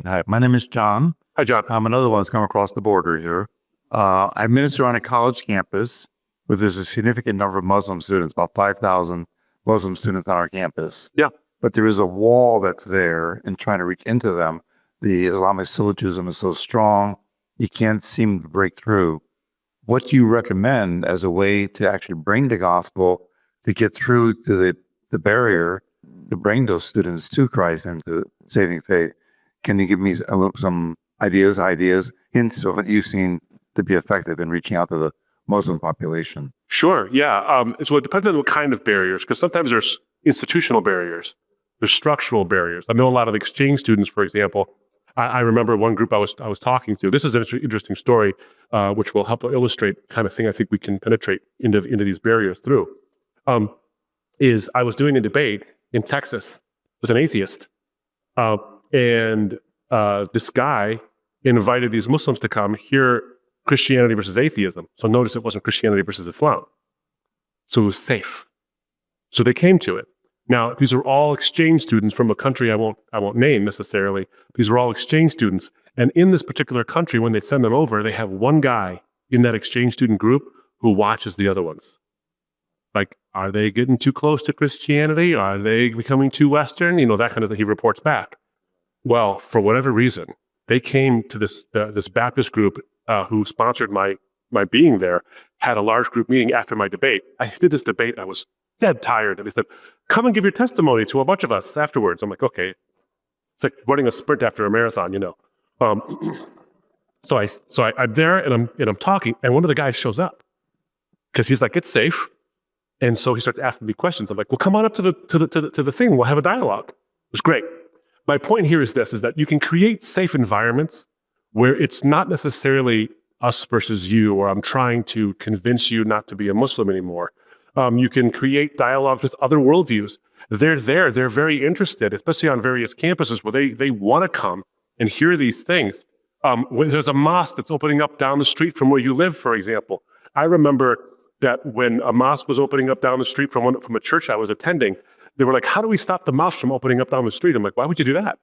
Hi, my name is John. Hi, John. I'm another one that's come across the border here. I minister on a college campus where there's a significant number of Muslim students, about 5,000 Muslim students on our campus. Yeah. But there is a wall that's there and trying to reach into them. The Islamic syllogism is so strong, you can't seem to break through. What do you recommend as a way to actually bring the gospel to get through to the barrier to bring those students to Christ and to saving faith? Can you give me some ideas, hints of what you've seen to be effective in reaching out to the Muslim population? Sure, yeah. So it depends on what kind of barriers, because sometimes there's institutional barriers, there's structural barriers. I know a lot of exchange students, for example. I remember one group I was talking to. This is an interesting story, which will help illustrate the kind of thing I think we can penetrate into these barriers through. Is I was doing a debate in Texas with an atheist, and this guy invited these Muslims to come hear Christianity versus atheism. So notice it wasn't Christianity versus Islam. So it was safe. So they came to it. Now, these are all exchange students from a country I won't name necessarily. These are all exchange students. And in this particular country, when they send them over, they have one guy in that exchange student group who watches the other ones. Like, are they getting too close to Christianity? Are they becoming too Western? You know, that kind of thing. He reports back. Well, for whatever reason, they came to this Baptist group who sponsored my being there, had a large group meeting after my debate. I did this debate. I was dead tired. And they said, come and give your testimony to a bunch of us afterwards. I'm like, okay. It's like running a sprint after a marathon, you know. So I'm there and I'm talking, and one of the guys shows up because he's like, it's safe. And so he starts asking me questions. I'm like, well, come on up to the thing. We'll have a dialogue. It was great. My point here is this, is that you can create safe environments where it's not necessarily us versus you, or I'm trying to convince you not to be a Muslim anymore. You can create dialogues with other worldviews. They're there. They're very interested, especially on various campuses where they want to come and hear these things. There's a mosque that's opening up down the street from where you live, for example. I remember that when a mosque was opening up down the street from a church I was attending, they were like, how do we stop the mosque from opening up down the street? I'm like, why would you do that?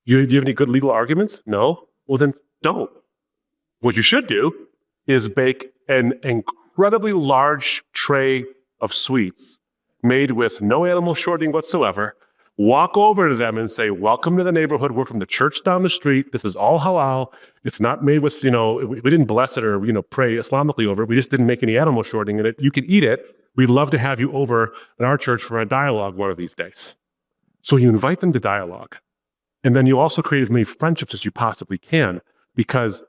Do you have any good legal arguments? No? Well, then don't. What you should do is bake an incredibly large tray of sweets made with no animal shortening whatsoever, walk over to them and say, welcome to the neighborhood. We're from the church down the street. This is all halal. It's not made with, we didn't bless it or, pray Islamically over it. We just didn't make any animal shortening in it. You can eat it. We'd love to have you over at our church for a dialogue one of these days. So you invite them to dialogue. And then you also create as many friendships as you possibly can, because,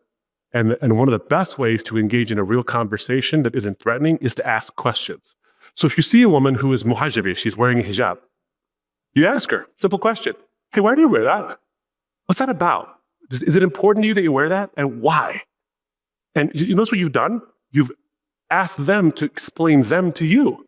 and one of the best ways to engage in a real conversation that isn't threatening is to ask questions. So if you see a woman who is muhajibi, she's wearing a hijab, you ask her, simple question, hey, why do you wear that? What's that about? Is it important to you that you wear that? And why? And you notice what you've done? You've asked them to explain them to you.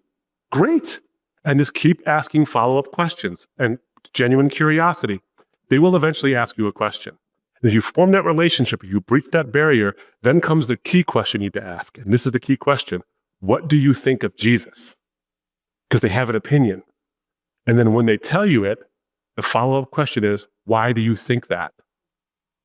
Great. And just keep asking follow-up questions and genuine curiosity. They will eventually ask you a question. And if you form that relationship, if you breach that barrier, then comes the key question you need to ask. And this is the key question. What do you think of Jesus? Because they have an opinion. And then when they tell you it, the follow-up question is, why do you think that?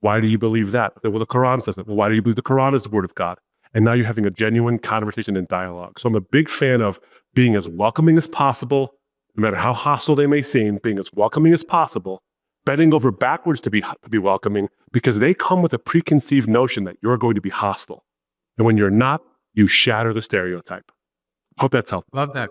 Why do you believe that? Well, the Quran says it. Well, why do you believe the Quran is the word of God? And now you're having a genuine conversation and dialogue. So I'm a big fan of being as welcoming as possible, no matter how hostile they may seem, being as welcoming as possible, bending over backwards to be welcoming, because they come with a preconceived notion that you're going to be hostile. And when you're not, you shatter the stereotype. Hope that's helpful. Love that.